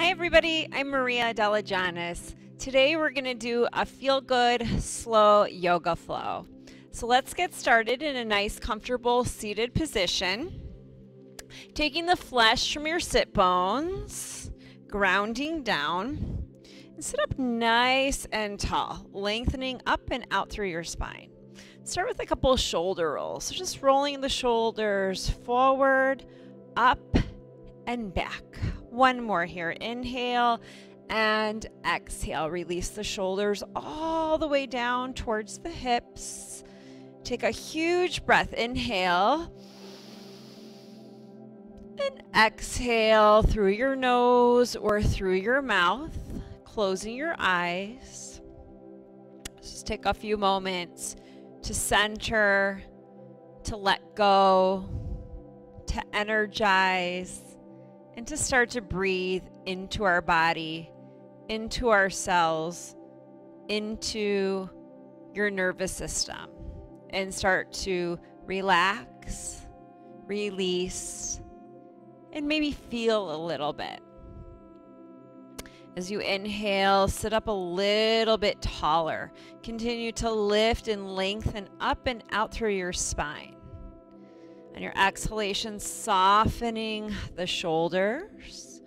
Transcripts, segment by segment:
Hi everybody, I'm Maria Deligiannis. Today we're going to do a feel-good, slow yoga flow. So let's get started in a nice, comfortable seated position. Taking the flesh from your sit bones, grounding down, and sit up nice and tall, lengthening up and out through your spine. Start with a couple shoulder rolls. So just rolling the shoulders forward, up, and back. One more here. Inhale and exhale. Release the shoulders all the way down towards the hips. Take a huge breath. Inhale and exhale through your nose or through your mouth, closing your eyes. Just take a few moments to center, to let go, to energize, and to start to breathe into our body, into our cells, into your nervous system, and start to relax, release, and maybe feel a little bit. As you inhale, sit up a little bit taller. Continue to lift and lengthen up and out through your spine. On your exhalation, softening the shoulders.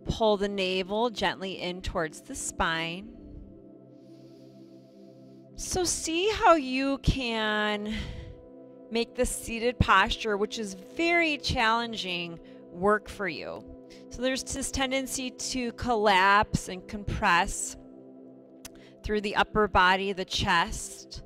Pull the navel gently in towards the spine. So see how you can make the seated posture, which is very challenging, work for you. So there's this tendency to collapse and compress through the upper body, the chest.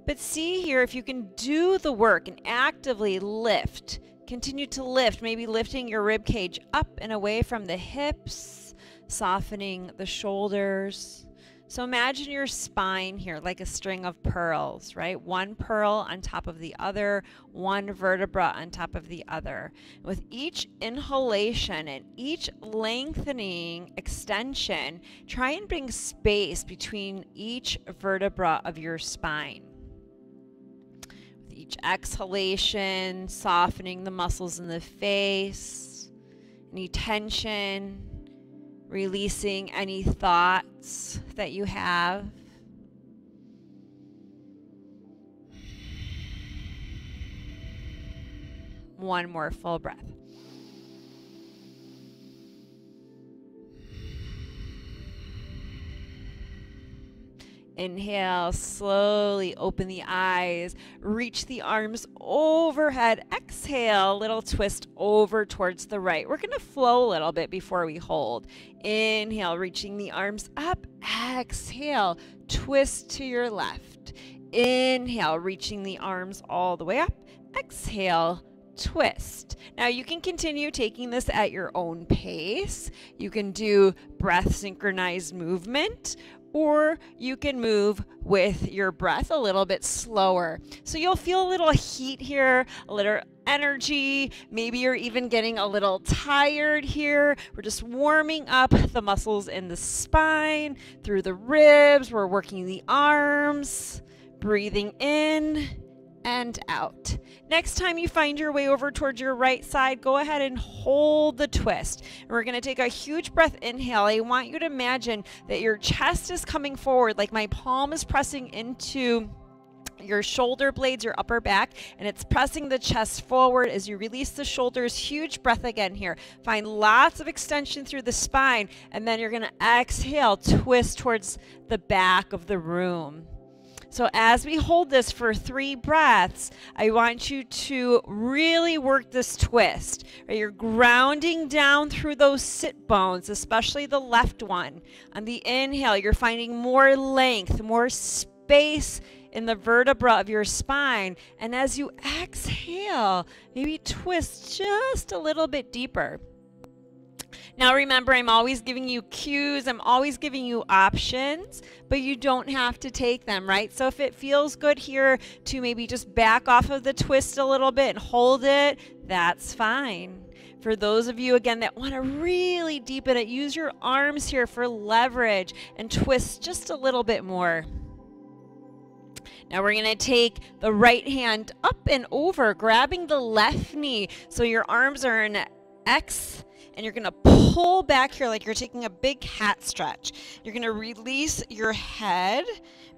But see here if you can do the work and actively lift. Continue to lift, maybe lifting your rib cage up and away from the hips, softening the shoulders. So imagine your spine here like a string of pearls, right? One pearl on top of the other, one vertebra on top of the other. With each inhalation and each lengthening extension, try and bring space between each vertebra of your spine. Each exhalation, softening the muscles in the face, any tension, releasing any thoughts that you have. One more full breath. Inhale, slowly open the eyes, reach the arms overhead. Exhale, little twist over towards the right. We're gonna flow a little bit before we hold. Inhale, reaching the arms up. Exhale, twist to your left. Inhale, reaching the arms all the way up. Exhale, twist. Now you can continue taking this at your own pace. You can do breath synchronized movement, or you can move with your breath a little bit slower. So you'll feel a little heat here, a little energy. Maybe you're even getting a little tired here. We're just warming up the muscles in the spine, through the ribs. We're working the arms, breathing in and out. Next time you find your way over towards your right side, go ahead and hold the twist. And we're going to take a huge breath. Inhale. I want you to imagine that your chest is coming forward, like my palm is pressing into your shoulder blades, your upper back, and it's pressing the chest forward as you release the shoulders. Huge breath again here. Find lots of extension through the spine, and then you're going to exhale, twist towards the back of the room. So as we hold this for 3 breaths, I want you to really work this twist. Right? You're grounding down through those sit bones, especially the left one. On the inhale, you're finding more length, more space in the vertebra of your spine. And as you exhale, maybe twist just a little bit deeper. Now remember, I'm always giving you cues, I'm always giving you options, but you don't have to take them, right? So if it feels good here to maybe just back off of the twist a little bit and hold it, that's fine. For those of you, again, that want to really deepen it, use your arms here for leverage and twist just a little bit more. Now we're going to take the right hand up and over, grabbing the left knee. So your arms are in X and you're going to pull back here like you're taking a big cat stretch. You're going to release your head.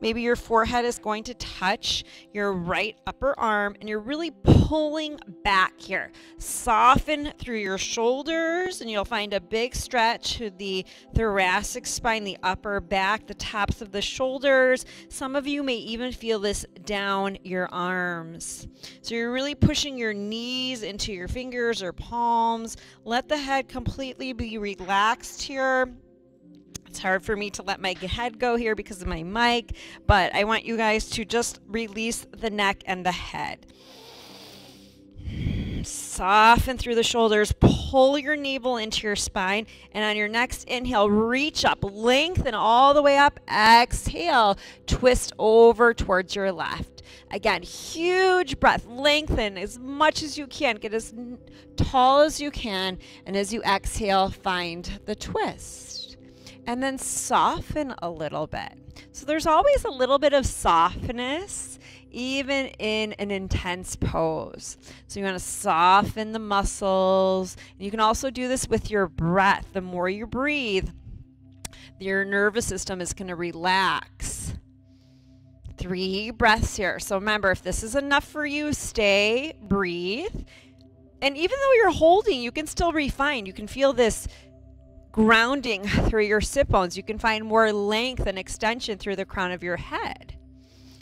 Maybe your forehead is going to touch your right upper arm, and you're really pulling back here. Soften through your shoulders, and you'll find a big stretch to the thoracic spine, the upper back, the tops of the shoulders. Some of you may even feel this down your arms. So you're really pushing your knees into your fingers or palms. Let the head completely be relaxed here. It's hard for me to let my head go here because of my mic, but I want you guys to just release the neck and the head. Soften through the shoulders, pull your navel into your spine, and on your next inhale, reach up, lengthen all the way up. Exhale, twist over towards your left. Again, huge breath, lengthen as much as you can, get as tall as you can, and as you exhale, find the twist. And then soften a little bit. So there's always a little bit of softness, even in an intense pose. So you want to soften the muscles. You can also do this with your breath. The more you breathe, your nervous system is going to relax. 3 breaths here. So remember, if this is enough for you, stay, breathe. And even though you're holding, you can still refine. You can feel this grounding through your sit bones. You can find more length and extension through the crown of your head.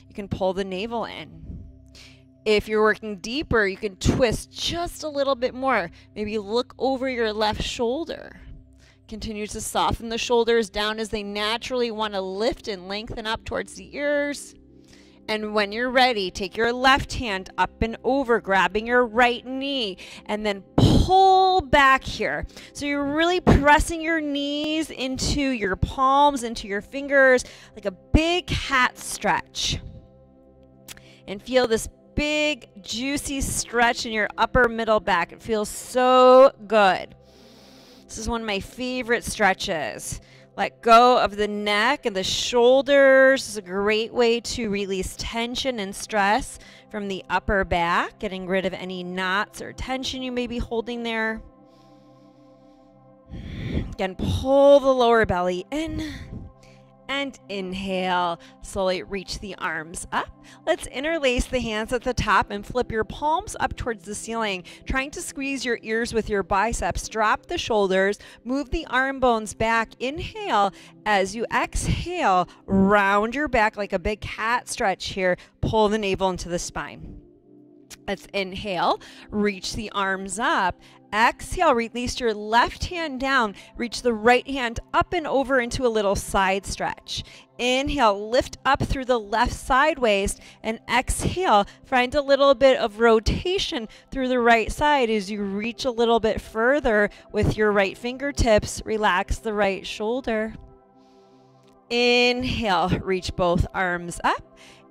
You can pull the navel in. If you're working deeper, you can twist just a little bit more. Maybe look over your left shoulder. Continue to soften the shoulders down as they naturally want to lift and lengthen up towards the ears. And when you're ready, take your left hand up and over, grabbing your right knee, and then pull back here. So you're really pressing your knees into your palms, into your fingers, like a big cat stretch. And feel this big, juicy stretch in your upper middle back. It feels so good. This is one of my favorite stretches. Let go of the neck and the shoulders. It's a great way to release tension and stress from the upper back, getting rid of any knots or tension you may be holding there. Again, pull the lower belly in and inhale. Slowly reach the arms up. Let's interlace the hands at the top and flip your palms up towards the ceiling, trying to squeeze your ears with your biceps. Drop the shoulders, move the arm bones back. Inhale. As you exhale, round your back like a big cat stretch here. Pull the navel into the spine. Let's inhale, reach the arms up. Exhale, release your left hand down, reach the right hand up and over into a little side stretch. Inhale, lift up through the left side waist, and exhale, find a little bit of rotation through the right side as you reach a little bit further with your right fingertips. Relax the right shoulder. Inhale, reach both arms up.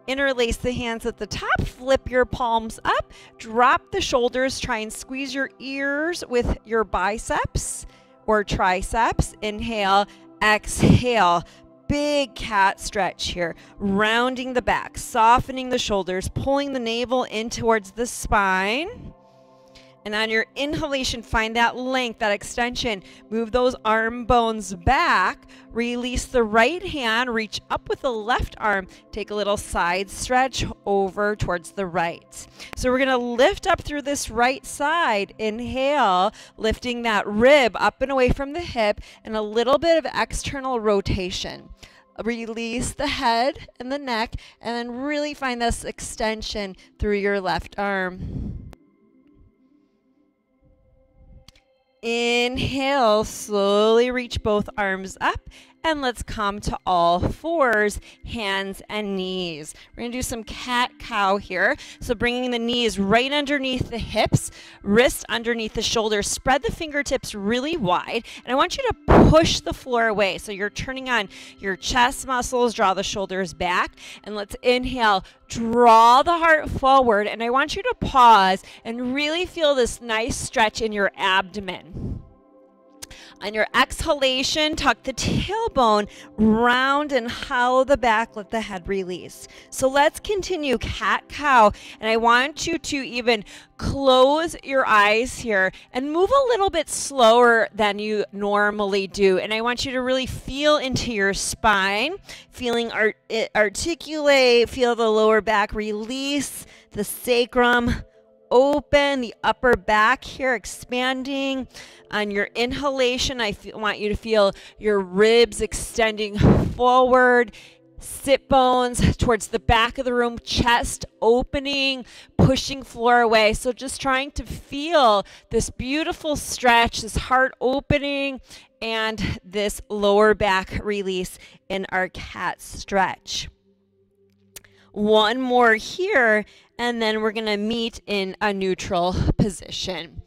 Interlace the hands at the top, flip your palms up, drop the shoulders, try and squeeze your ears with your biceps or triceps. Inhale, exhale, big cat stretch here, rounding the back, softening the shoulders, pulling the navel in towards the spine. And on your inhalation, find that length, that extension. Move those arm bones back. Release the right hand. Reach up with the left arm. Take a little side stretch over towards the right. So we're going to lift up through this right side. Inhale, lifting that rib up and away from the hip, and a little bit of external rotation. Release the head and the neck, and then really find this extension through your left arm. Inhale, slowly reach both arms up, and let's come to all fours, hands and knees. We're going to do some cat-cow here. So bringing the knees right underneath the hips, wrists underneath the shoulders. Spread the fingertips really wide, and I want you to push the floor away. So you're turning on your chest muscles, draw the shoulders back, and let's inhale, draw the heart forward, and I want you to pause and really feel this nice stretch in your abdomen. On your exhalation, tuck the tailbone, round and hollow the back, let the head release. So let's continue cat-cow, and I want you to even close your eyes here and move a little bit slower than you normally do. And I want you to really feel into your spine, feeling articulate, feel the lower back release, the sacrum open, the upper back here expanding. On your inhalation, want you to feel your ribs extending forward, sit bones towards the back of the room, chest opening, pushing floor away. So just trying to feel this beautiful stretch, this heart opening, and this lower back release in our cat stretch. One more here, and then we're going to meet in a neutral position.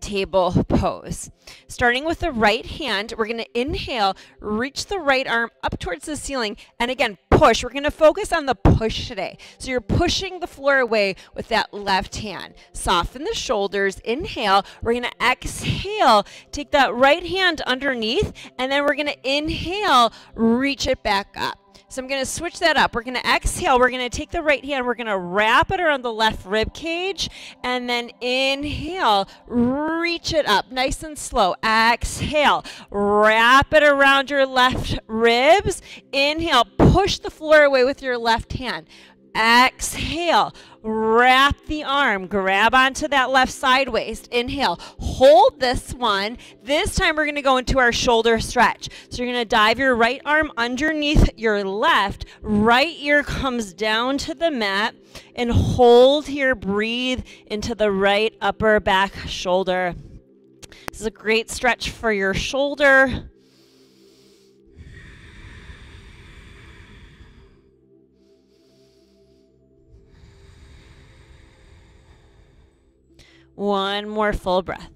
Table pose. Starting with the right hand, we're going to inhale, reach the right arm up towards the ceiling, and again, push. We're going to focus on the push today. So you're pushing the floor away with that left hand. Soften the shoulders. Inhale. We're going to exhale. Take that right hand underneath, and then we're going to inhale, reach it back up. So I'm going to switch that up. We're going to exhale. We're going to take the right hand. We're going to wrap it around the left rib cage. And then inhale, reach it up nice and slow. Exhale, wrap it around your left ribs. Inhale, push the floor away with your left hand. Exhale, wrap the arm, grab onto that left side waist. Inhale, hold this one. This time we're going to go into our shoulder stretch. So you're going to dive your right arm underneath your left. Right ear comes down to the mat, and hold here. Breathe into the right upper back shoulder. This is a great stretch for your shoulder. One more full breath.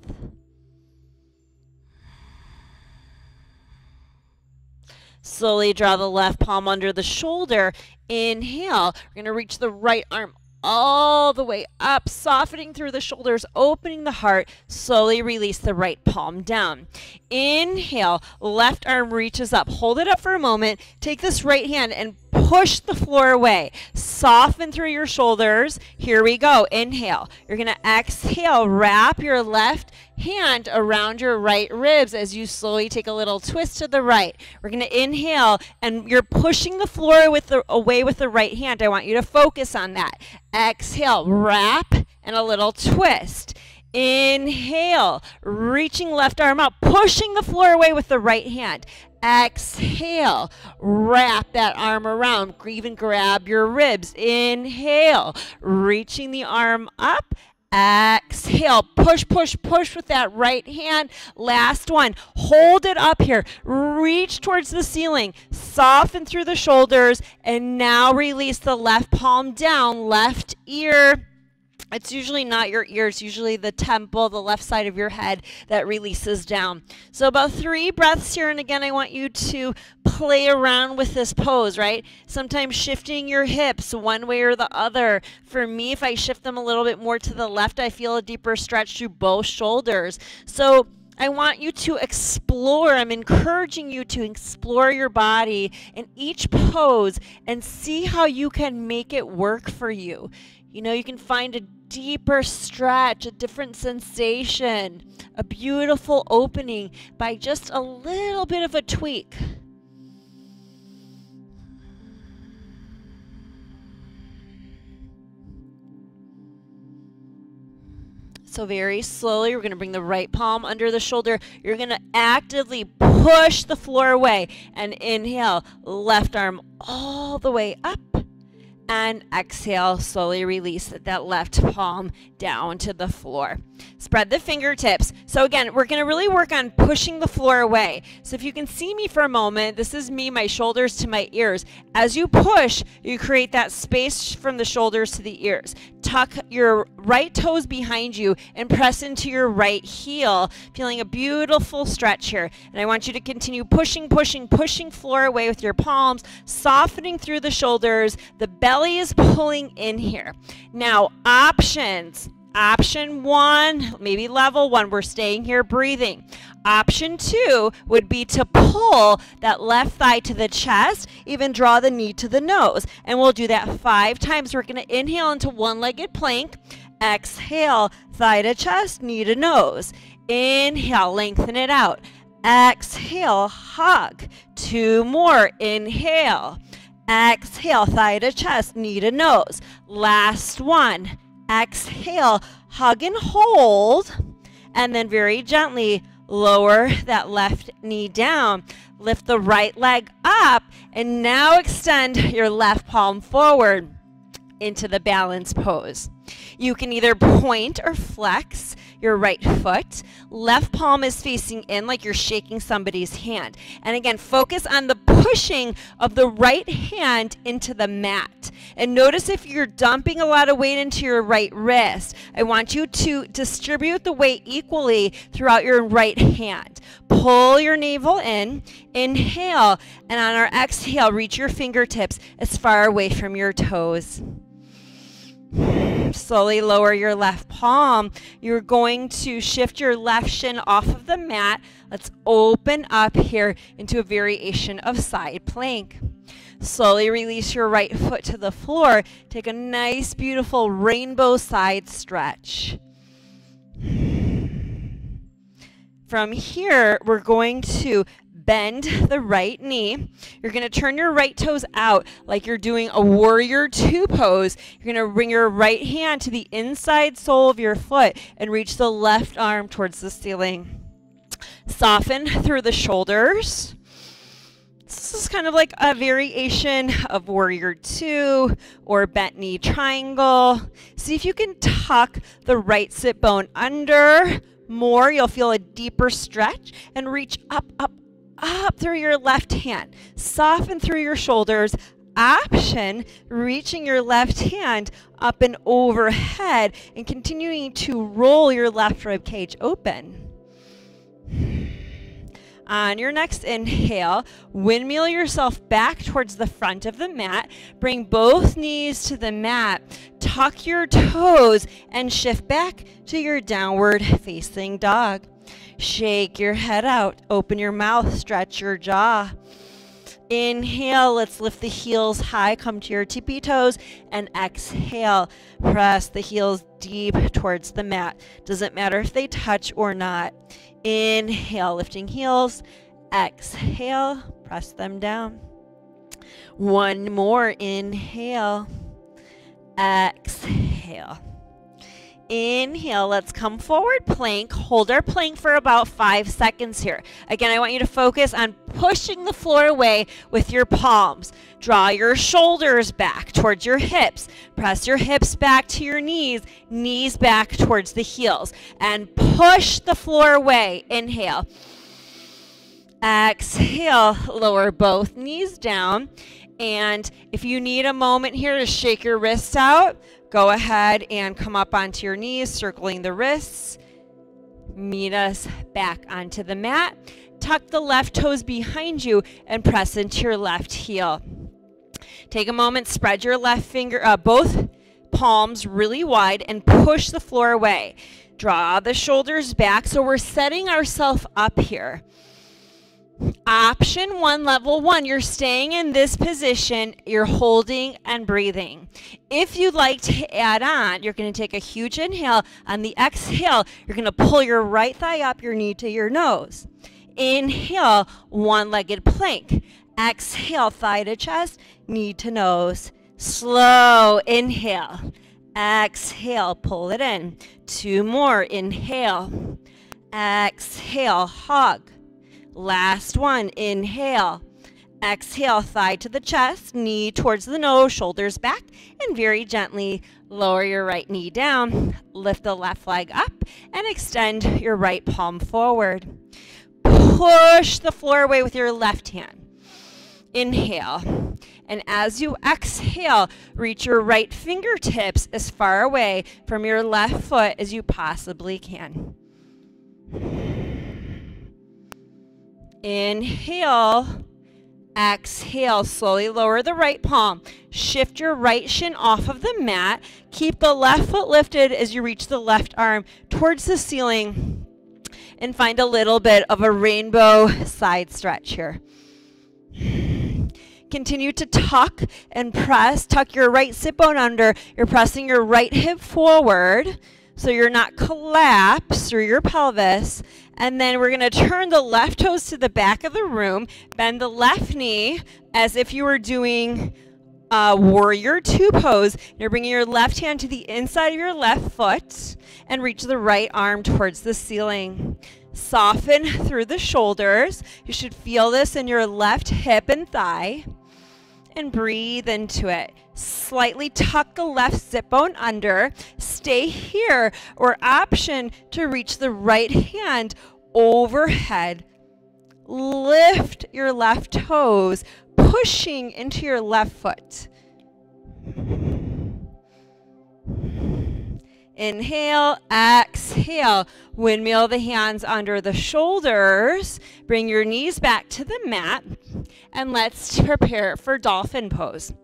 Slowly draw the left palm under the shoulder. Inhale. We're going to reach the right arm all the way up, softening through the shoulders, opening the heart. Slowly release the right palm down. Inhale. Left arm reaches up. Hold it up for a moment. Take this right hand and push the floor away. Soften through your shoulders. Here we go. Inhale. You're going to exhale. Wrap your left hand around your right ribs as you slowly take a little twist to the right. We're going to inhale, and you're pushing the floor away with the right hand. I want you to focus on that. Exhale. Wrap and a little twist. Inhale, reaching left arm up, pushing the floor away with the right hand. Exhale, wrap that arm around, even grab your ribs. Inhale, reaching the arm up. Exhale, push, push, push with that right hand. Last one, hold it up here. Reach towards the ceiling, soften through the shoulders, and now release the left palm down, left ear. It's usually not your ear, it's usually the temple, the left side of your head that releases down. So about 3 breaths here, and again, I want you to play around with this pose, right? Sometimes shifting your hips one way or the other. For me, if I shift them a little bit more to the left, I feel a deeper stretch through both shoulders. So I want you to explore, I'm encouraging you to explore your body in each pose and see how you can make it work for you. You know, you can find a deeper stretch, a different sensation, a beautiful opening by just a little bit of a tweak. So very slowly, we're going to bring the right palm under the shoulder. You're going to actively push the floor away and inhale, left arm all the way up. And exhale, slowly release that left palm down to the floor. Spread the fingertips. So again, we're going to really work on pushing the floor away. So if you can see me for a moment, this is me, my shoulders to my ears. As you push, you create that space from the shoulders to the ears. Tuck your right toes behind you and press into your right heel, feeling a beautiful stretch here. And I want you to continue pushing, pushing, pushing floor away with your palms, softening through the shoulders. The belly is pulling in here. Now, options. Option 1, maybe level 1, we're staying here breathing. Option 2 would be to pull that left thigh to the chest, even draw the knee to the nose. And we'll do that 5 times. We're going to inhale into one-legged plank. Exhale, thigh to chest, knee to nose. Inhale, lengthen it out. Exhale, hug. 2 more. Inhale. Exhale, thigh to chest, knee to nose. Last one. Exhale, hug and hold. And then very gently lower that left knee down. Lift the right leg up. And now extend your left palm forward into the balance pose. You can either point or flex your right foot. Left palm is facing in like you're shaking somebody's hand. And again, focus on the pushing of the right hand into the mat. And notice if you're dumping a lot of weight into your right wrist, I want you to distribute the weight equally throughout your right hand. Pull your navel in, inhale, and on our exhale, reach your fingertips as far away from your toes. Slowly lower your left palm. You're going to shift your left shin off of the mat. Let's open up here into a variation of side plank. Slowly release your right foot to the floor. Take a nice, beautiful rainbow side stretch. From here, we're going to bend the right knee. You're going to turn your right toes out like you're doing a warrior 2 pose. You're going to bring your right hand to the inside sole of your foot and reach the left arm towards the ceiling. Soften through the shoulders. This is kind of like a variation of warrior 2 or bent knee triangle. See if you can tuck the right sit bone under more. You'll feel a deeper stretch and reach up, up, up through your left hand. Soften through your shoulders. Option, reaching your left hand up and overhead and continuing to roll your left rib cage open. On your next inhale, windmill yourself back towards the front of the mat. Bring both knees to the mat. Tuck your toes and shift back to your downward facing dog. Shake your head out. Open your mouth. Stretch your jaw. Inhale. Let's lift the heels high. Come to your tippy toes. And exhale. Press the heels deep towards the mat. Doesn't matter if they touch or not. Inhale, lifting heels. Exhale, press them down. One more. Inhale. Exhale. Inhale, let's come forward plank. Hold our plank for about 5 seconds here. Again, I want you to focus on pushing the floor away with your palms. Draw your shoulders back towards your hips. Press your hips back to your knees, knees back towards the heels. And push the floor away. Inhale. Exhale, lower both knees down. And if you need a moment here to shake your wrists out, go ahead and come up onto your knees, circling the wrists. Meet us back onto the mat. Tuck the left toes behind you and press into your left heel. Take a moment, spread your left finger, both palms really wide and push the floor away. Draw the shoulders back so we're setting ourselves up here. Option 1, level 1, you're staying in this position, you're holding and breathing. If you'd like to add on, you're going to take a huge inhale. On the exhale, you're going to pull your right thigh up, your knee to your nose. Inhale, one-legged plank. Exhale, thigh to chest, knee to nose. Slow inhale. Exhale, pull it in. 2 more, inhale. Exhale, hug. Last one, inhale. Exhale, thigh to the chest, knee towards the nose, shoulders back, and very gently lower your right knee down. Lift the left leg up and extend your right palm forward. Push the floor away with your left hand. Inhale. And as you exhale, reach your right fingertips as far away from your left foot as you possibly can. Inhale, Exhale, slowly lower the right palm. Shift your right shin off of the mat. Keep the left foot lifted as you reach the left arm towards the ceiling. And find a little bit of a rainbow side stretch here. Continue to tuck and press. Tuck your right sit bone under. You're pressing your right hip forward so you're not collapsed through your pelvis. And then we're going to turn the left toes to the back of the room. Bend the left knee as if you were doing a warrior two pose. You're bringing your left hand to the inside of your left foot and reach the right arm towards the ceiling. Soften through the shoulders. You should feel this in your left hip and thigh. And breathe into it. Slightly tuck the left sit bone under. Stay here, or option to reach the right hand overhead. Lift your left toes, pushing into your left foot. Inhale, exhale. Windmill the hands under the shoulders. Bring your knees back to the mat. And let's prepare for dolphin pose.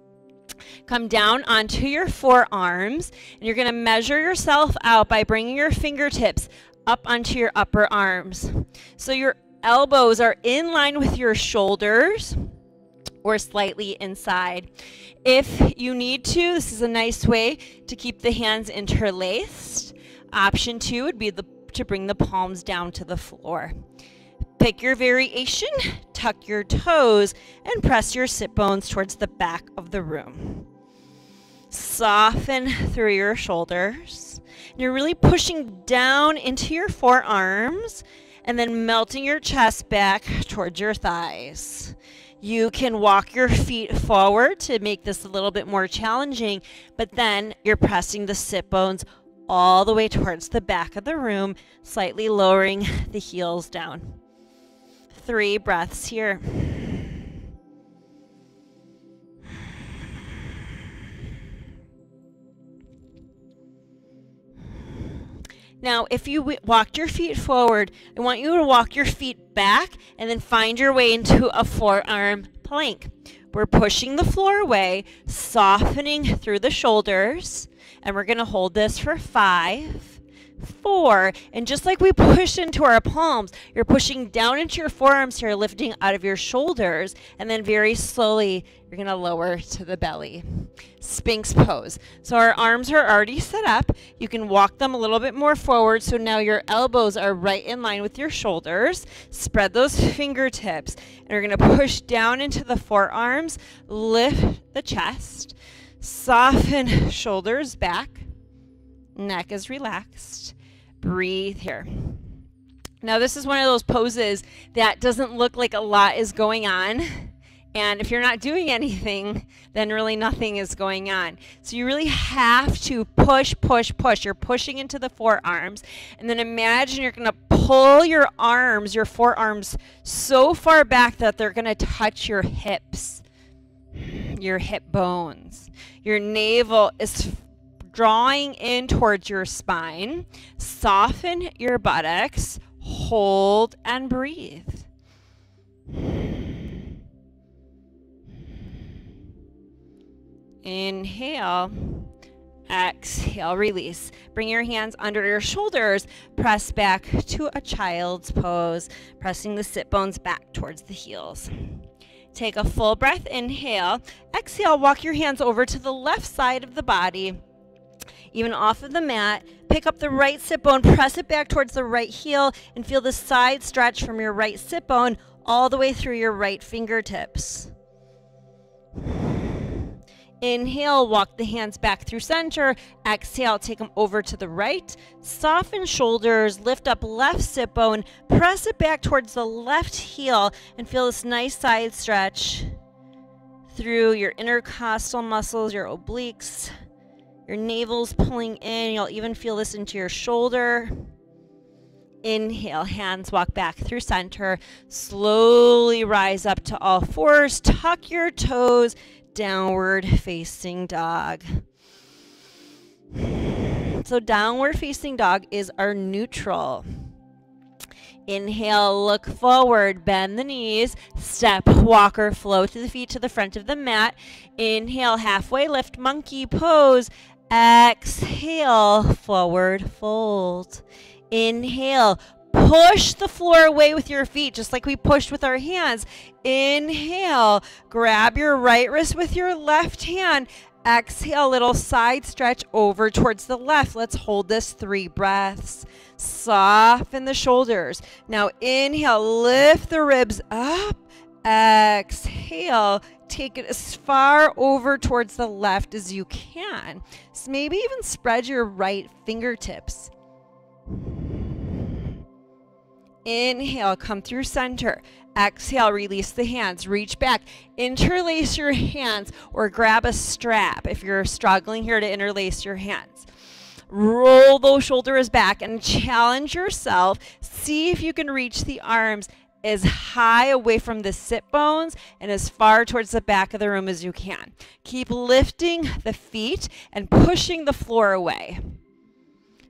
Come down onto your forearms. And you're going to measure yourself out by bringing your fingertips up onto your upper arms. So your elbows are in line with your shoulders or slightly inside. If you need to, this is a nice way to keep the hands interlaced. Option 2 would be to bring the palms down to the floor. Pick your variation, tuck your toes, and press your sit bones towards the back of the room. Soften through your shoulders. You're really pushing down into your forearms and then melting your chest back towards your thighs. You can walk your feet forward to make this a little bit more challenging, but then you're pressing the sit bones all the way towards the back of the room, slightly lowering the heels down. 3 breaths here. Now, if you walked your feet forward, I want you to walk your feet back and then find your way into a forearm plank. We're pushing the floor away, softening through the shoulders, and we're going to hold this for 5, 4, and just like we push into our palms, you're pushing down into your forearms here, lifting out of your shoulders, and then very slowly, you're going to lower to the belly. Sphinx pose. So our arms are already set up. You can walk them a little bit more forward, so now your elbows are right in line with your shoulders. Spread those fingertips, and we're going to push down into the forearms, lift the chest, soften shoulders back. Neck is relaxed. Breathe here. Now this is one of those poses that doesn't look like a lot is going on. And if you're not doing anything, then really nothing is going on. So you really have to push, push, push. You're pushing into the forearms. And then imagine you're going to pull your arms, your forearms, so far back that they're going to touch your hips, your hip bones. Your navel is drawing in towards your spine. Soften your buttocks. Hold and breathe. Inhale. Exhale, release. Bring your hands under your shoulders. Press back to a child's pose, pressing the sit bones back towards the heels. Take a full breath. Inhale. Exhale, walk your hands over to the left side of the body. Even off of the mat, pick up the right sit bone, press it back towards the right heel, and feel the side stretch from your right sit bone all the way through your right fingertips. Inhale, walk the hands back through center. Exhale, take them over to the right. Soften shoulders, lift up left sit bone, press it back towards the left heel, and feel this nice side stretch through your intercostal muscles, your obliques. Your navel's pulling in. You'll even feel this into your shoulder. Inhale, hands walk back through center. Slowly rise up to all fours. Tuck your toes. Downward facing dog. So downward facing dog is our neutral. Inhale, look forward, bend the knees, step, walk or flow through the feet to the front of the mat. Inhale, halfway lift, monkey pose. Exhale, forward fold. Inhale, push the floor away with your feet, just like we pushed with our hands. Inhale, grab your right wrist with your left hand. Exhale, little side stretch over towards the left. Let's hold this 3 breaths. Soften the shoulders. Now inhale, lift the ribs up. Exhale, take it as far over towards the left as you can. So maybe even spread your right fingertips. Inhale, come through center. Exhale, release the hands, reach back, interlace your hands or grab a strap if you're struggling here to interlace your hands. Roll those shoulders back and challenge yourself. See if you can reach the arms as high away from the sit bones and as far towards the back of the room as you can. Keep lifting the feet and pushing the floor away.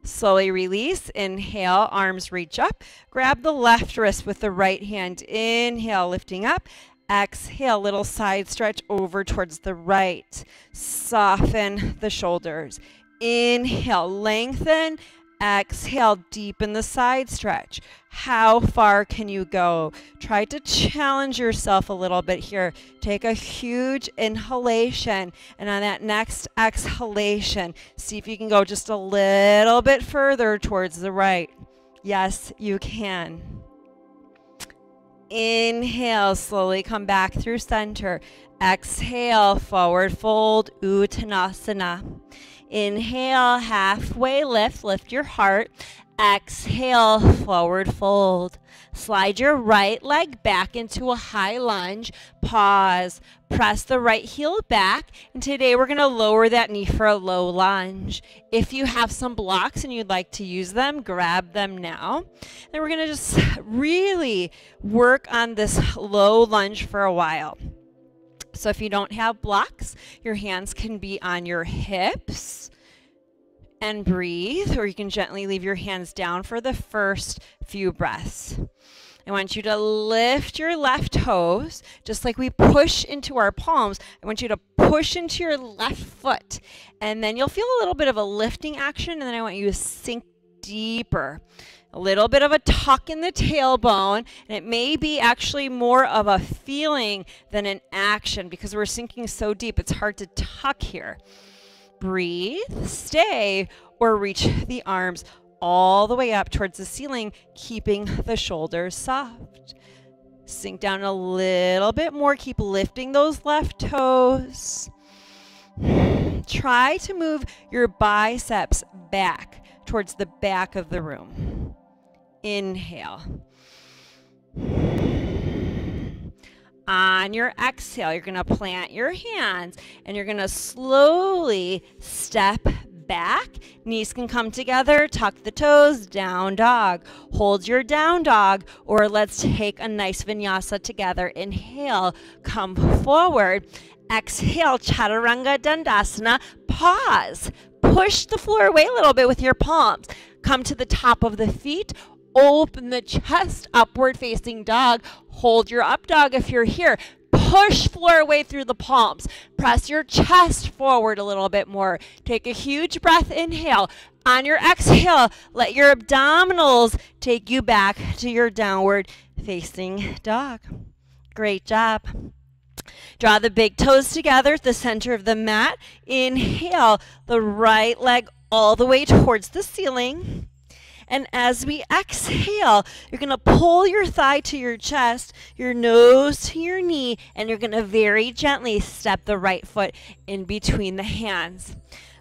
Slowly release. Inhale, arms reach up. Grab the left wrist with the right hand. Inhale, lifting up. Exhale, little side stretch over towards the right. Soften the shoulders. Inhale, lengthen. Exhale, deepen the side stretch. How far can you go? Try to challenge yourself a little bit here. Take a huge inhalation, and on that next exhalation, see if you can go just a little bit further towards the right. Yes, you can. Inhale, slowly come back through center. Exhale, forward fold, Uttanasana. Inhale, halfway lift, lift your heart. Exhale, forward fold. Slide your right leg back into a high lunge. Pause. Press the right heel back. And today we're going to lower that knee for a low lunge. If you have some blocks and you'd like to use them, grab them now. Then we're going to just really work on this low lunge for a while. So if you don't have blocks, your hands can be on your hips and breathe, or you can gently leave your hands down for the first few breaths. I want you to lift your left toes, just like we push into our palms. I want you to push into your left foot, and then you'll feel a little bit of a lifting action, and then I want you to sink deeper. A little bit of a tuck in the tailbone, and it may be actually more of a feeling than an action because we're sinking so deep, it's hard to tuck here. Breathe, stay, or reach the arms all the way up towards the ceiling, keeping the shoulders soft. Sink down a little bit more, keep lifting those left toes. Try to move your biceps back towards the back of the room. Inhale. On your exhale, you're going to plant your hands and you're going to slowly step back. Knees can come together, tuck the toes, down dog. Hold your down dog, or let's take a nice vinyasa together. Inhale, come forward. Exhale, chaturanga dandasana. Pause. Push the floor away a little bit with your palms. Come to the top of the feet. Open the chest, upward facing dog. Hold your up dog if you're here. Push floor away through the palms. Press your chest forward a little bit more. Take a huge breath, inhale. On your exhale, let your abdominals take you back to your downward facing dog. Great job. Draw the big toes together at the center of the mat. Inhale, the right leg all the way towards the ceiling. And as we exhale, you're going to pull your thigh to your chest, your nose to your knee, and you're going to very gently step the right foot in between the hands.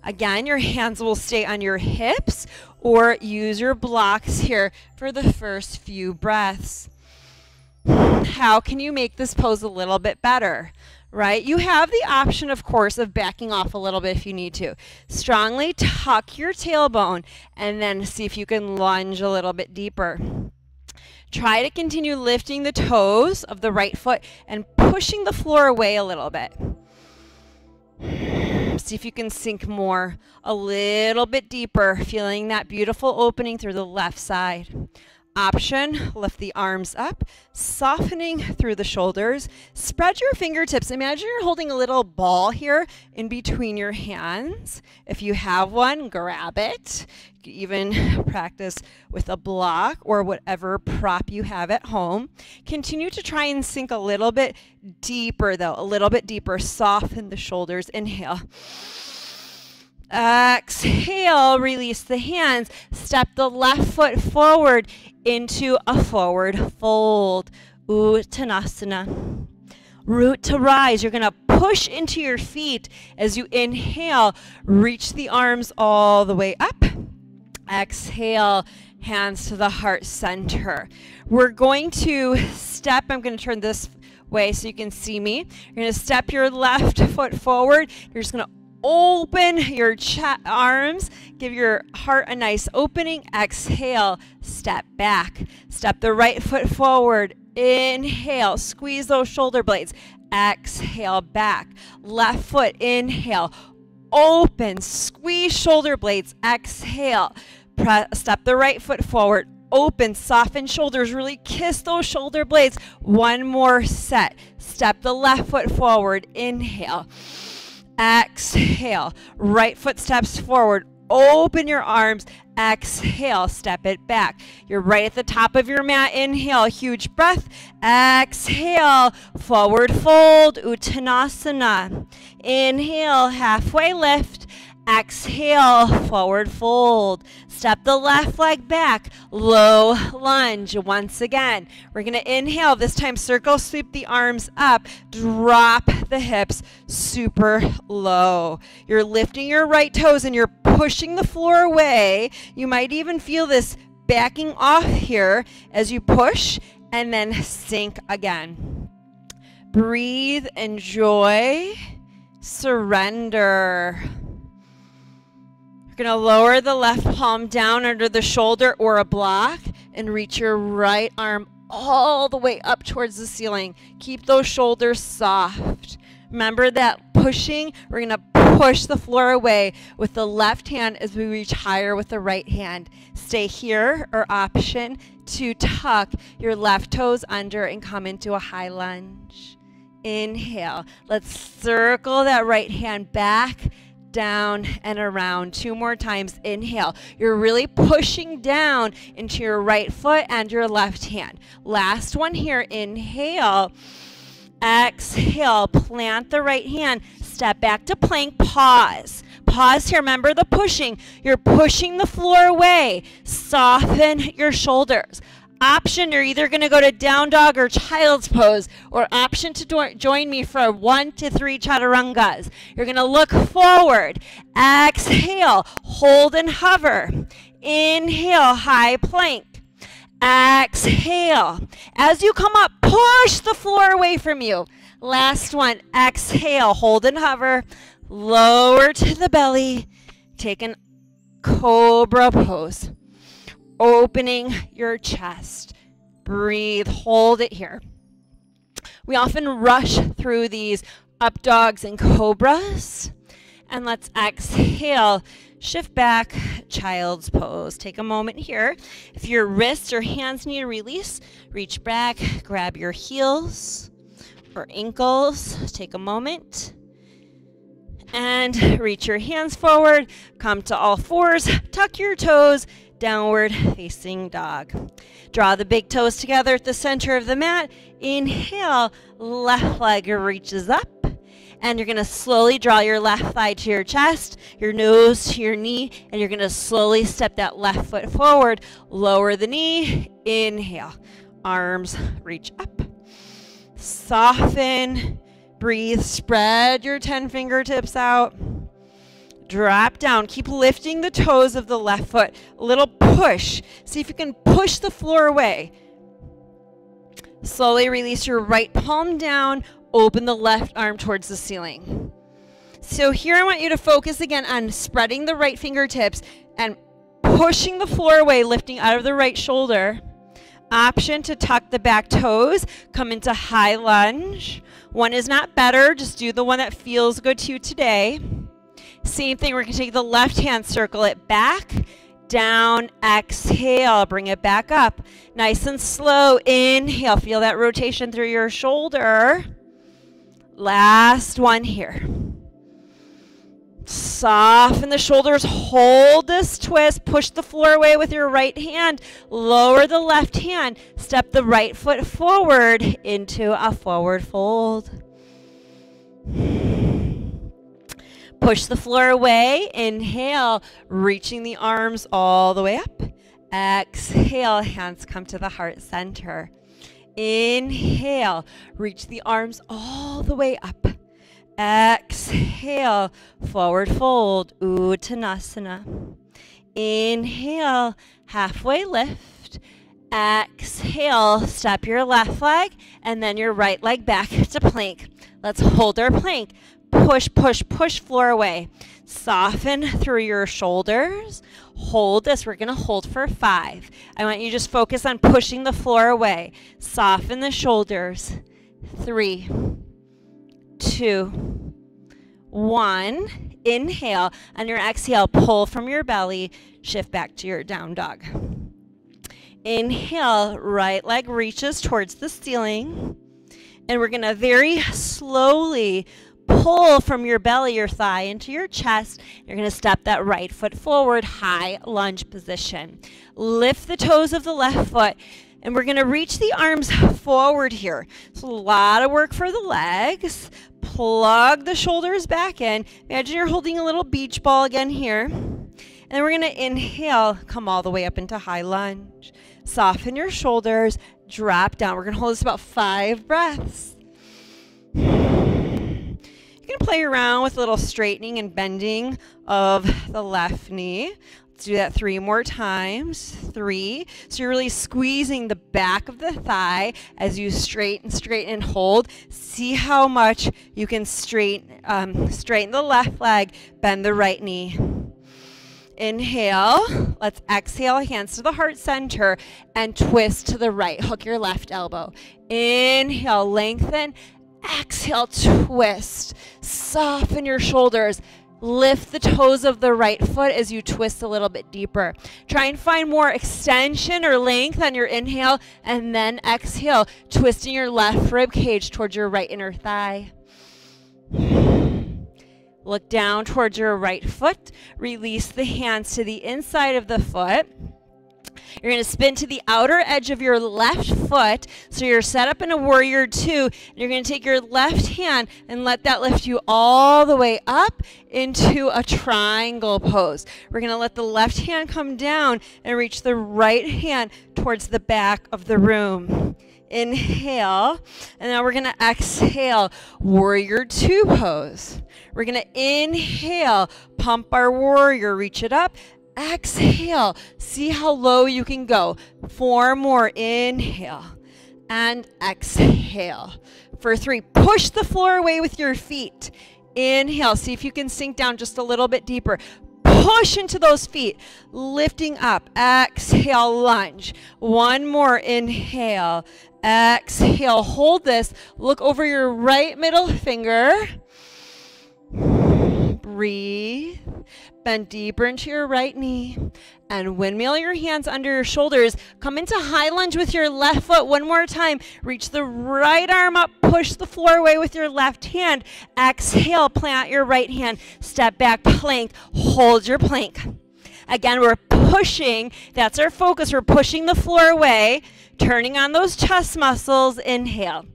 Again, your hands will stay on your hips or use your blocks here for the first few breaths. How can you make this pose a little bit better? Right? You have the option, of course, of backing off a little bit if you need to. Strongly tuck your tailbone and then see if you can lunge a little bit deeper. Try to continue lifting the toes of the right foot and pushing the floor away a little bit. See if you can sink more, a little bit deeper, feeling that beautiful opening through the left side. Option, lift the arms up, softening through the shoulders. Spread your fingertips. Imagine you're holding a little ball here in between your hands. If you have one, grab it. You can even practice with a block or whatever prop you have at home. Continue to try and sink a little bit deeper though, a little bit deeper. Soften the shoulders. Inhale. Exhale, release the hands. Step the left foot forward into a forward fold. Uttanasana. Root to rise. You're going to push into your feet as you inhale. Reach the arms all the way up. Exhale, hands to the heart center. We're going to step. I'm going to turn this way so you can see me. You're going to step your left foot forward. You're just going to open your arms, give your heart a nice opening. Exhale, step back. Step the right foot forward. Inhale, squeeze those shoulder blades. Exhale, back. Left foot, inhale. Open, squeeze shoulder blades. Exhale, step the right foot forward. Open, soften shoulders, really kiss those shoulder blades. One more set. Step the left foot forward. Inhale. Exhale, right foot steps forward, open your arms, exhale, step it back. You're right at the top of your mat, inhale, huge breath, exhale, forward fold, Uttanasana. Inhale, halfway lift, exhale, forward fold. Step the left leg back, low lunge. Once again, we're going to inhale. This time, circle sweep the arms up, drop the hips super low. You're lifting your right toes and you're pushing the floor away. You might even feel this backing off here as you push and then sink again. Breathe, enjoy, surrender. You're going to lower the left palm down under the shoulder or a block and reach your right arm all the way up towards the ceiling. Keep those shoulders soft. Remember that pushing, we're going to push the floor away with the left hand as we reach higher with the right hand. Stay here, or option to tuck your left toes under and come into a high lunge. Inhale. Let's circle that right hand back, down and around. 2 more times. Inhale. You're really pushing down into your right foot and your left hand. Last one here. Inhale. Exhale. Plant the right hand. Step back to plank. Pause. Pause here. Remember the pushing. You're pushing the floor away. Soften your shoulders. Option, you're either going to go to down dog or child's pose, or option to join me for 1 to 3 chaturangas. You're going to look forward. Exhale, hold and hover. Inhale, high plank. Exhale. As you come up, push the floor away from you. Last one. Exhale, hold and hover. Lower to the belly. Take an cobra pose. Opening your chest. Breathe. Hold it here. We often rush through these up dogs and cobras. And let's exhale. Shift back. Child's pose. Take a moment here. If your wrists or hands need a release, reach back. Grab your heels or ankles. Take a moment. And reach your hands forward. Come to all fours. Tuck your toes. Downward facing dog. Draw the big toes together at the center of the mat. Inhale, left leg reaches up. And you're going to slowly draw your left thigh to your chest, your nose to your knee, and you're going to slowly step that left foot forward. Lower the knee. Inhale. Arms reach up. Soften. Breathe. Spread your 10 fingertips out. Drop down. Keep lifting the toes of the left foot. A little push. See if you can push the floor away. Slowly release your right palm down. Open the left arm towards the ceiling. So here I want you to focus again on spreading the right fingertips and pushing the floor away, lifting out of the right shoulder. Option to tuck the back toes. Come into high lunge. One is not better. Just do the one that feels good to you today. Same thing, we're going to take the left hand, circle it back, down, exhale, bring it back up. Nice and slow, inhale, feel that rotation through your shoulder. Last one here. Soften the shoulders, hold this twist, push the floor away with your right hand, lower the left hand, step the right foot forward into a forward fold. Push the floor away, inhale, reaching the arms all the way up. Exhale, hands come to the heart center. Inhale, reach the arms all the way up. Exhale, forward fold, Uttanasana. Inhale, halfway lift. Exhale, step your left leg and then your right leg back to plank. Let's hold our plank. Push, push, push floor away. Soften through your shoulders. Hold this. We're going to hold for 5. I want you to just focus on pushing the floor away. Soften the shoulders. 3, 2, 1. Inhale. On your exhale, pull from your belly. Shift back to your down dog. Inhale, right leg reaches towards the ceiling. And we're going to very slowly pull from your belly, your thigh into your chest. You're going to step that right foot forward, high lunge position. Lift the toes of the left foot. And we're going to reach the arms forward here. So a lot of work for the legs. Plug the shoulders back in. Imagine you're holding a little beach ball again here. And then we're going to inhale, come all the way up into high lunge. Soften your shoulders, drop down. We're going to hold this about 5 breaths. You're going to play around with a little straightening and bending of the left knee. Let's do that 3 more times. 3. So you're really squeezing the back of the thigh as you straighten and hold. See how much you can straighten the left leg, bend the right knee. Inhale. Let's exhale, hands to the heart center, and twist to the right. Hook your left elbow. Inhale, lengthen. Exhale, twist. Soften your shoulders. Lift the toes of the right foot as you twist a little bit deeper. Try and find more extension or length on your inhale, and then exhale, twisting your left rib cage towards your right inner thigh. Look down towards your right foot. Release the hands to the inside of the foot. You're going to spin to the outer edge of your left foot. So you're set up in a warrior 2. You're going to take your left hand and let that lift you all the way up into a triangle pose. We're going to let the left hand come down and reach the right hand towards the back of the room. Inhale, and now we're going to exhale, warrior 2 pose. We're going to inhale, pump our warrior, reach it up. Exhale, see how low you can go. 4 more, inhale and exhale. For 3, push the floor away with your feet. Inhale, see if you can sink down just a little bit deeper. Push into those feet, lifting up. Exhale, lunge. 1 more, inhale. Exhale, hold this. Look over your right middle finger. Breathe. Bend deeper into your right knee. And windmill your hands under your shoulders. Come into high lunge with your left foot. 1 more time. Reach the right arm up. Push the floor away with your left hand. Exhale, plant your right hand. Step back, plank. Hold your plank. Again, we're pushing. That's our focus. We're pushing the floor away. Turning on those chest muscles. Inhale.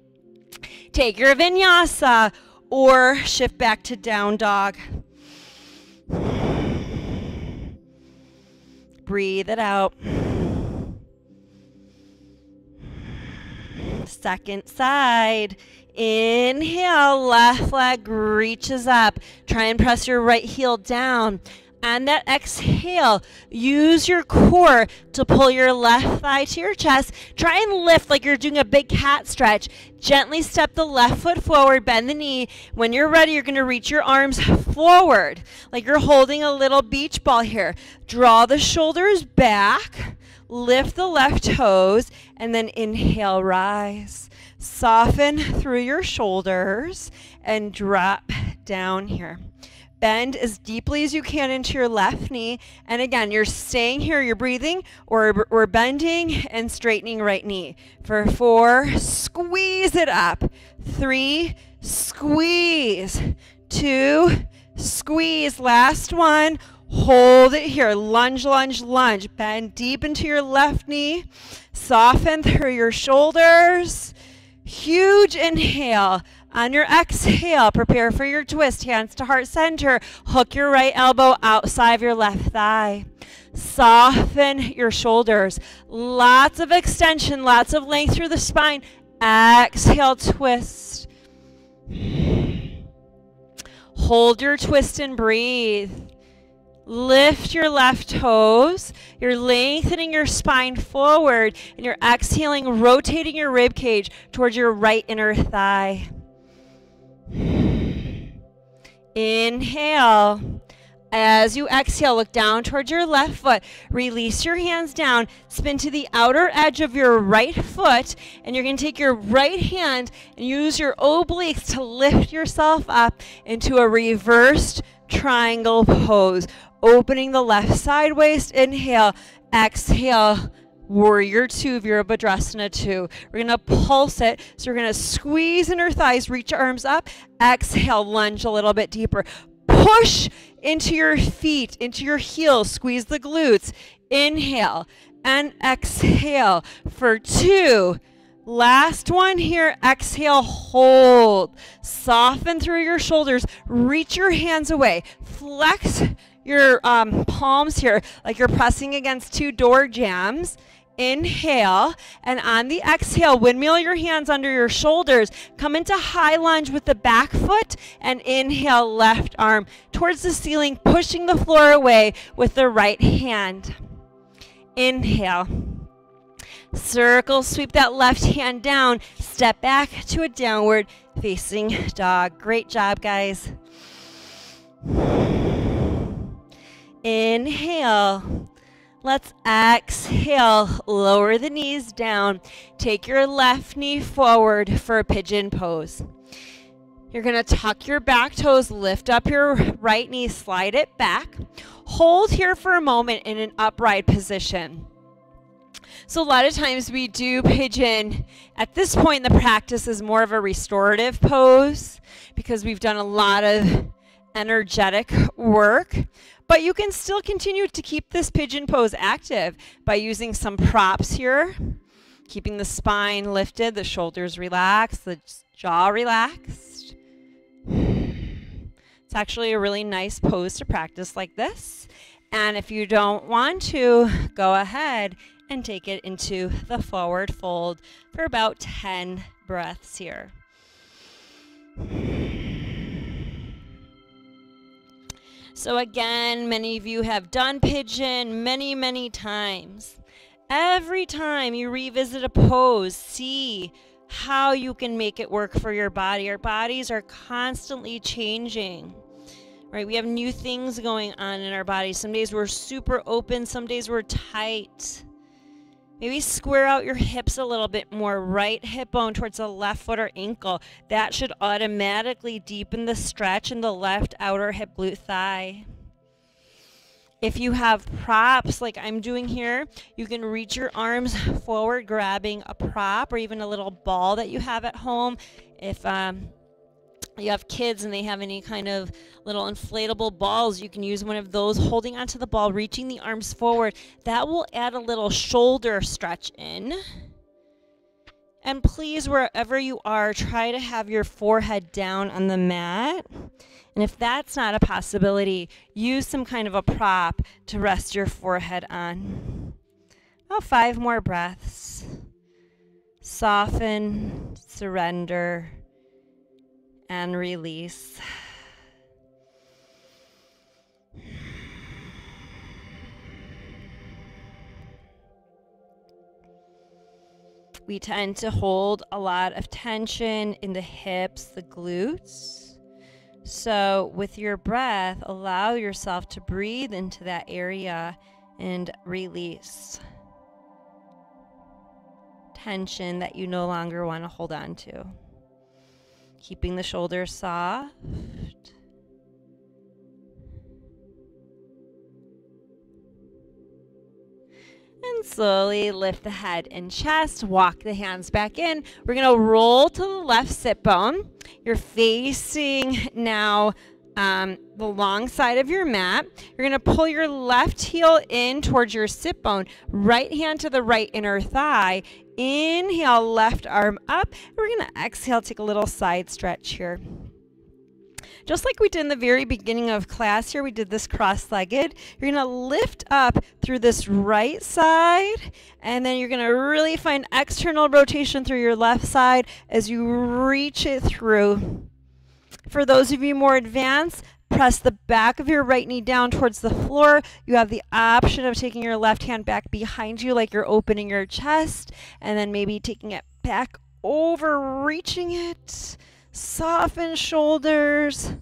Take your vinyasa or shift back to down dog. Breathe it out. Second side. Inhale, left leg reaches up. Try and press your right heel down. And that exhale, use your core to pull your left thigh to your chest. Try and lift like you're doing a big cat stretch. Gently step the left foot forward, bend the knee. When you're ready, you're going to reach your arms forward like you're holding a little beach ball here. Draw the shoulders back, lift the left toes, and then inhale, rise. Soften through your shoulders and drop down here. Bend as deeply as you can into your left knee. And again, you're staying here, you're breathing, or we're bending and straightening right knee. For 4, squeeze it up. 3, squeeze. 2, squeeze. Last one. Hold it here. Lunge, lunge, lunge. Bend deep into your left knee. Soften through your shoulders. Huge inhale. On your exhale, prepare for your twist. Hands to heart center. Hook your right elbow outside of your left thigh. Soften your shoulders. Lots of extension, lots of length through the spine. Exhale, twist. Hold your twist and breathe. Lift your left toes. You're lengthening your spine forward, and you're exhaling, rotating your rib cage towards your right inner thigh. Inhale. As you exhale, look down towards your left foot. Release your hands down. Spin to the outer edge of your right foot. And you're going to take your right hand and use your obliques to lift yourself up into a reversed triangle pose. Opening the left side waist. Inhale. Exhale. Warrior 2, Virabhadrasana 2. We're going to pulse it. So we're going to squeeze inner thighs, reach your arms up. Exhale, lunge a little bit deeper. Push into your feet, into your heels. Squeeze the glutes. Inhale and exhale for 2. Last one here. Exhale, hold. Soften through your shoulders. Reach your hands away. Flex your palms here like you're pressing against 2 door jambs. Inhale, and on the exhale, windmill your hands under your shoulders. Come into high lunge with the back foot, and inhale, left arm towards the ceiling, pushing the floor away with the right hand. Inhale. Circle, sweep that left hand down. Step back to a downward facing dog. Great job, guys. Inhale. Let's exhale, lower the knees down. Take your left knee forward for a pigeon pose. You're going to tuck your back toes, lift up your right knee, slide it back. Hold here for a moment in an upright position. So a lot of times we do pigeon. At this point in the practice is more of a restorative pose because we've done a lot of energetic work. But you can still continue to keep this pigeon pose active by using some props here, keeping the spine lifted, the shoulders relaxed, the jaw relaxed. It's actually a really nice pose to practice like this. And if you don't want to, go ahead and take it into the forward fold for about 10 breaths here. So again, many of you have done pigeon many, many times. Every time you revisit a pose, see how you can make it work for your body. Our bodies are constantly changing, right? We have new things going on in our bodies. Some days we're super open, some days we're tight. Maybe square out your hips a little bit more. Right hip bone towards the left foot or ankle. That should automatically deepen the stretch in the left outer hip glute thigh. If you have props like I'm doing here, you can reach your arms forward, grabbing a prop or even a little ball that you have at home. If you have kids and they have any kind of little inflatable balls, you can use one of those, holding onto the ball, reaching the arms forward. That will add a little shoulder stretch in. And please, wherever you are, try to have your forehead down on the mat. And if that's not a possibility, use some kind of a prop to rest your forehead on. About 5 more breaths. Soften, surrender, and release. We tend to hold a lot of tension in the hips, the glutes. So with your breath, allow yourself to breathe into that area and release tension that you no longer want to hold on to. Keeping the shoulders soft. slowly lift the head and chest, walk the hands back in. We're going to roll to the left sit bone. You're facing now the long side of your mat. You're going to pull your left heel in towards your sit bone, right hand to the right inner thigh. Inhale, left arm up. We're going to exhale, take a little side stretch here. Just like we did in the very beginning of class here, we did this cross-legged. You're going to lift up through this right side, and then you're going to really find external rotation through your left side as you reach it through. For those of you more advanced, press the back of your right knee down towards the floor. You have the option of taking your left hand back behind you like you're opening your chest, and then maybe taking it back over, reaching it. Soften shoulders.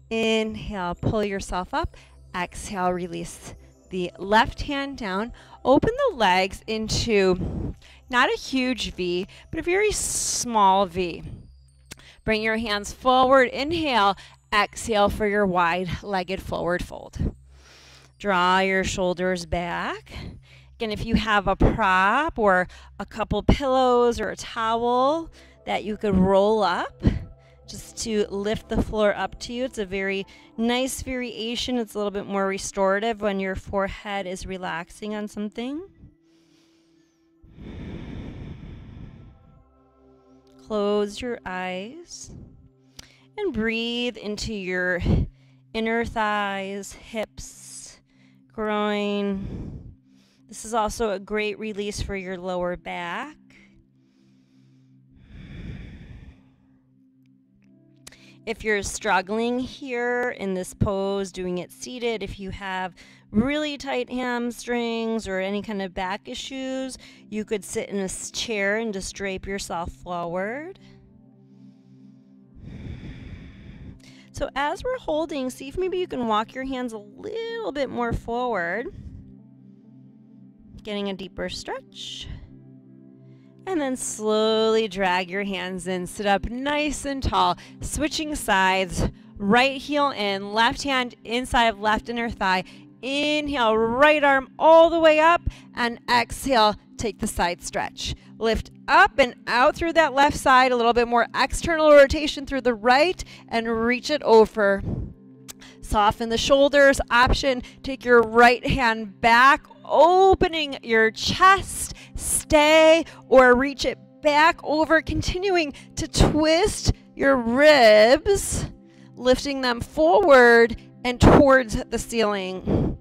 Inhale, pull yourself up. Exhale, release the left hand down. Open the legs into not a huge V, but a very small V. Bring your hands forward. Inhale. Exhale for your wide-legged forward fold. Draw your shoulders back. Again, if you have a prop or a couple pillows or a towel that you could roll up just to lift the floor up to you, it's a very nice variation. It's a little bit more restorative when your forehead is relaxing on something. Close your eyes and breathe into your inner thighs, hips, groin. This is also a great release for your lower back. If you're struggling here in this pose, doing it seated, if you have really tight hamstrings or any kind of back issues, you could sit in a chair and just drape yourself forward. So as we're holding, see if maybe you can walk your hands a little bit more forward. Getting a deeper stretch. And then slowly drag your hands in. Sit up nice and tall. Switching sides. Right heel in. Left hand inside of left inner thigh. Inhale, right arm all the way up. And exhale, take the side stretch. Lift up and out through that left side. A little bit more external rotation through the right. And reach it over. Soften the shoulders. Option, take your right hand back, opening your chest. Stay or reach it back over, continuing to twist your ribs, lifting them forward and towards the ceiling.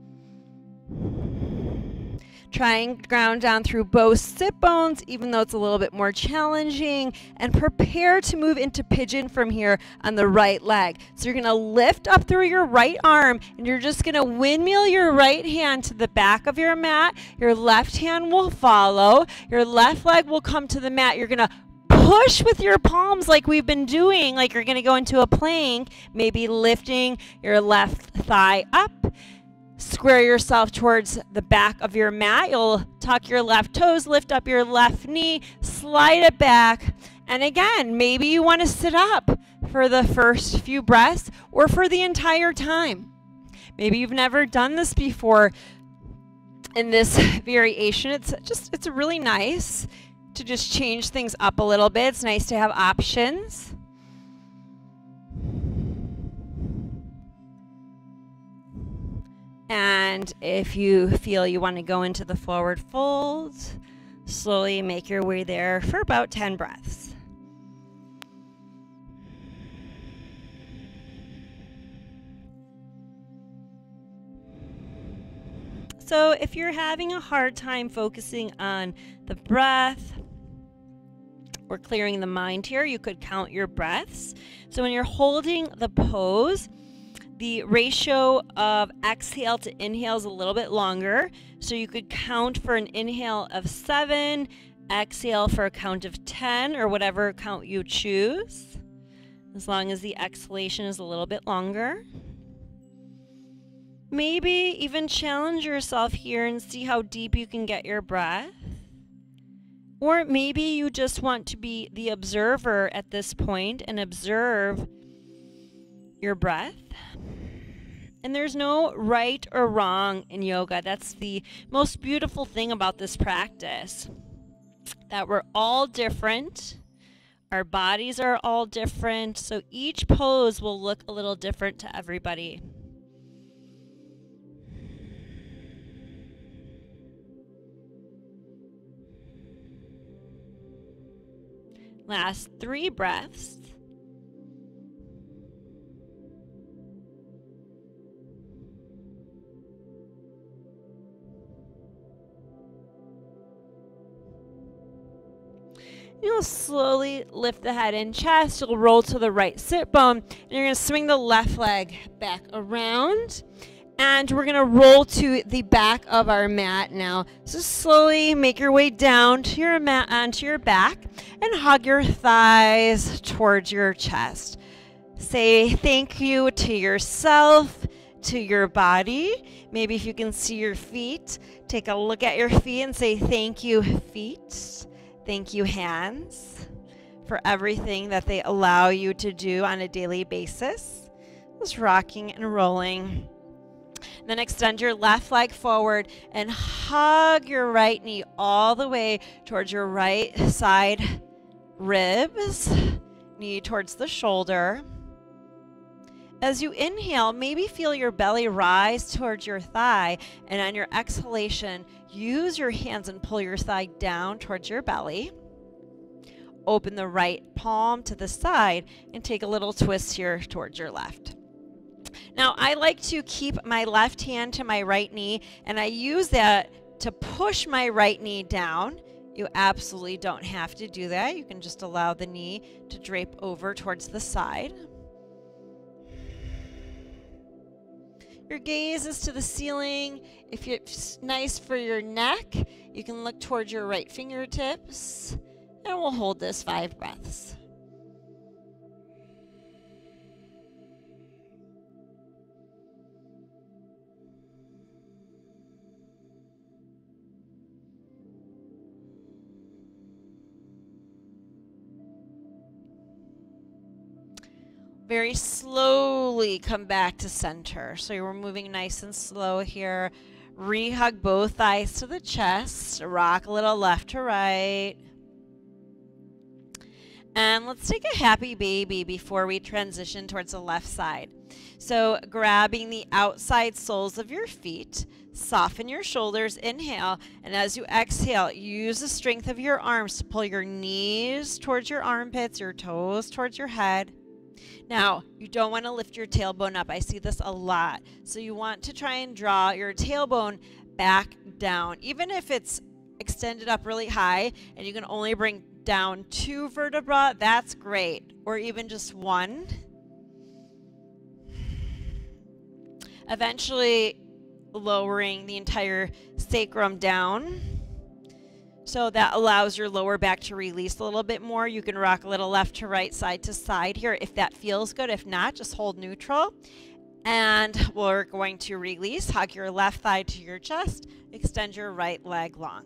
Try and ground down through both sit bones, even though it's a little bit more challenging, and prepare to move into pigeon from here on the right leg. So you're going to lift up through your right arm, and you're just going to windmill your right hand to the back of your mat. Your left hand will follow. Your left leg will come to the mat. You're going to push with your palms like we've been doing, like you're going to go into a plank, maybe lifting your left thigh up. Square yourself towards the back of your mat. You'll tuck your left toes, lift up your left knee, slide it back. And again, maybe you want to sit up for the first few breaths or for the entire time. Maybe you've never done this before in this variation. It's really nice to just change things up a little bit. It's nice to have options. And if you feel you want to go into the forward fold, slowly make your way there for about 10 breaths. So if you're having a hard time focusing on the breath or clearing the mind here, you could count your breaths. So when you're holding the pose, the ratio of exhale to inhale is a little bit longer. So you could count for an inhale of 7, exhale for a count of 10, or whatever count you choose, as long as the exhalation is a little bit longer. Maybe even challenge yourself here and see how deep you can get your breath. Or maybe you just want to be the observer at this point and observe your breath And there's no right or wrong in yoga. That's the most beautiful thing about this practice, that we're all different. Our bodies are all different, so each pose will look a little different to everybody. Last 3 breaths. You'll slowly lift the head and chest. You'll roll to the right sit bone. And you're going to swing the left leg back around. And we're going to roll to the back of our mat now. So slowly make your way down to your mat, onto your back, and hug your thighs towards your chest. Say thank you to yourself, to your body. Maybe if you can see your feet, take a look at your feet and say thank you, feet. Thank you, hands, for everything that they allow you to do on a daily basis. Just rocking and rolling. Then extend your left leg forward and hug your right knee all the way towards your right side ribs, knee towards the shoulder. As you inhale, maybe feel your belly rise towards your thigh, and on your exhalation, use your hands and pull your thigh down towards your belly. Open the right palm to the side and take a little twist here towards your left. Now, I like to keep my left hand to my right knee, and I use that to push my right knee down. You absolutely don't have to do that. You can just allow the knee to drape over towards the side. Your gaze is to the ceiling. If it's nice for your neck, you can look towards your right fingertips, and we'll hold this 5 breaths. Very slowly come back to center. So we're moving nice and slow here. Re-hug both thighs to the chest. Rock a little left to right. And let's take a happy baby before we transition towards the left side. So grabbing the outside soles of your feet, soften your shoulders, inhale, and as you exhale, use the strength of your arms to pull your knees towards your armpits, your toes towards your head. Now, you don't want to lift your tailbone up. I see this a lot. So you want to try and draw your tailbone back down. Even if it's extended up really high and you can only bring down 2 vertebrae, that's great. Or even just 1. Eventually lowering the entire sacrum down. So that allows your lower back to release a little bit more. You can rock a little left to right, side to side here if that feels good. If not, just hold neutral. And we're going to release. Hug your left thigh to your chest. Extend your right leg long.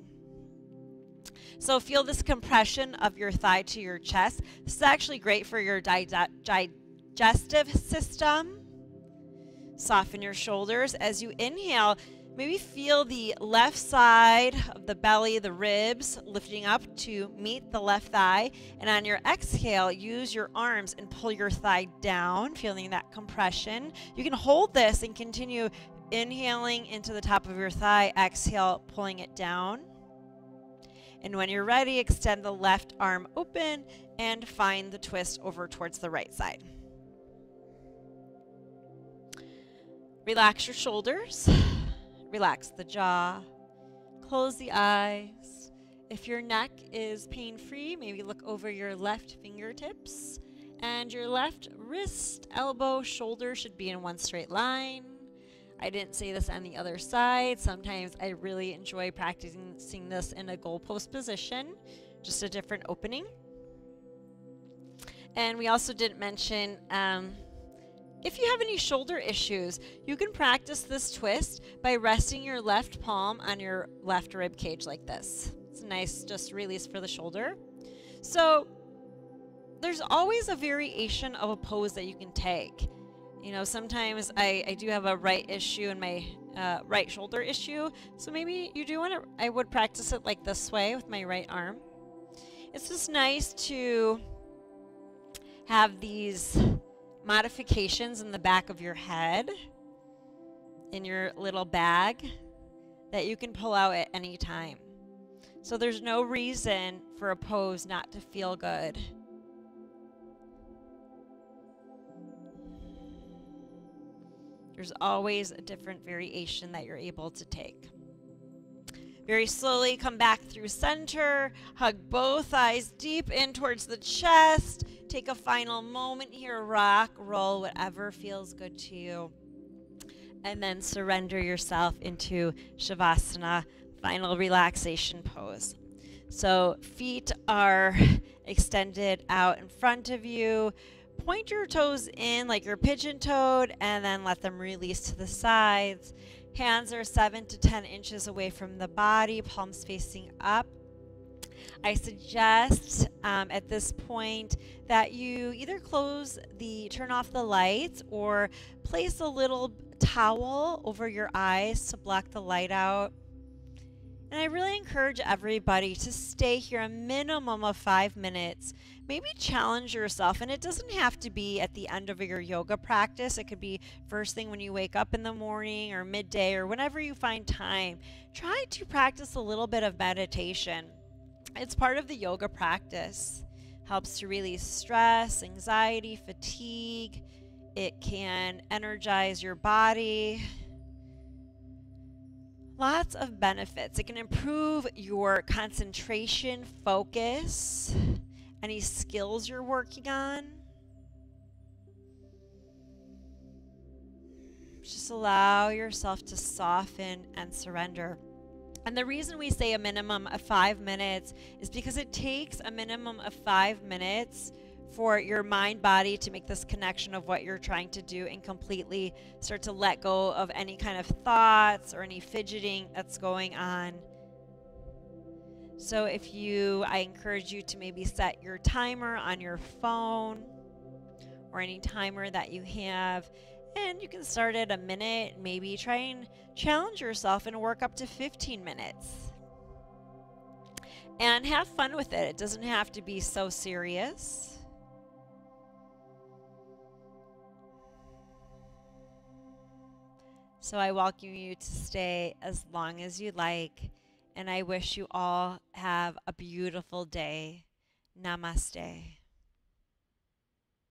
So feel this compression of your thigh to your chest. This is actually great for your digestive system. Soften your shoulders. As you inhale, maybe feel the left side of the belly, the ribs, lifting up to meet the left thigh. And on your exhale, use your arms and pull your thigh down, feeling that compression. You can hold this and continue inhaling into the top of your thigh. Exhale, pulling it down. And when you're ready, extend the left arm open and find the twist over towards the right side. Relax your shoulders. Relax the jaw, close the eyes. If your neck is pain-free, maybe look over your left fingertips, and your left wrist, elbow, shoulder should be in one straight line. I didn't say this on the other side. Sometimes I really enjoy practicing this in a goalpost position, just a different opening. And we also didn't mention if you have any shoulder issues, you can practice this twist by resting your left palm on your left rib cage like this. It's a nice just release for the shoulder. So there's always a variation of a pose that you can take. You know, sometimes I do have a right issue in my right shoulder issue. So maybe you do want to, I would practice it like this way with my right arm. It's just nice to have these modifications in the back of your head in your little bag that you can pull out at any time. So there's no reason for a pose not to feel good. There's always a different variation that you're able to take. Very slowly come back through center, hug both thighs deep in towards the chest. Take a final moment here, rock, roll, whatever feels good to you. And then surrender yourself into Shavasana, final relaxation pose. So feet are extended out in front of you. Point your toes in like you're pigeon-toed and then let them release to the sides. Hands are 7 to 10 inches away from the body, palms facing up. I suggest at this point that you either turn off the lights or place a little towel over your eyes to block the light out. And I really encourage everybody to stay here a minimum of 5 minutes. Maybe challenge yourself, and it doesn't have to be at the end of your yoga practice. It could be first thing when you wake up in the morning or midday or whenever you find time. Try to practice a little bit of meditation. It's part of the yoga practice. Helps to release stress, anxiety, fatigue. It can energize your body. Lots of benefits. It can improve your concentration, focus, any skills you're working on. Just allow yourself to soften and surrender. And the reason we say a minimum of 5 minutes is because it takes a minimum of 5 minutes for your mind body to make this connection of what you're trying to do and completely start to let go of any kind of thoughts or any fidgeting that's going on. So I encourage you to maybe set your timer on your phone or any timer that you have, and you can start at a minute. Maybe try and challenge yourself and work up to 15 minutes. And have fun with it. It doesn't have to be so serious. So I welcome you to stay as long as you like, and I wish you all have a beautiful day. Namaste.